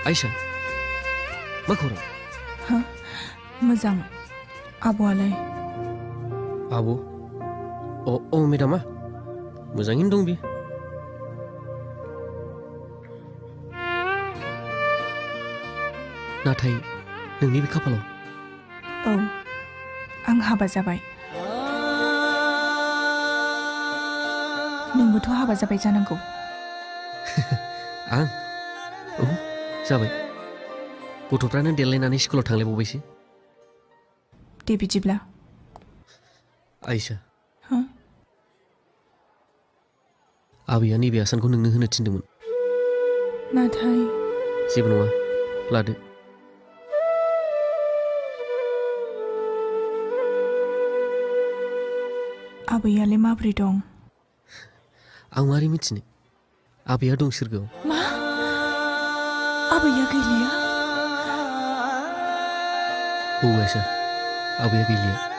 आयशा मा खौरां? हा मोजां आब'आलाय? आब' अ मेडामा मोजाङैनो दं बे। नाथाय नोंनि बे खाफालाव औ आं हाबा जाबाय। नोंबोथ' हाबा जाबाय जानांगौ। आं औ जाबाय। गथ'फ्रानो देरलायनानै स्कुलाव थांलायबावबायसो। दे बिदिब्ला। आयशा हा आबैया नैबे आसानखौ नोंनो होनो थिनदोंमोन। नाथाय जेबो नङा लादो। आबैयालाय माबोरै दं? आं मारै मिथिनो? आबैया दं सोरगोआव। मा? आबैया गैलिया? औ आयशा आबैया गैलिया।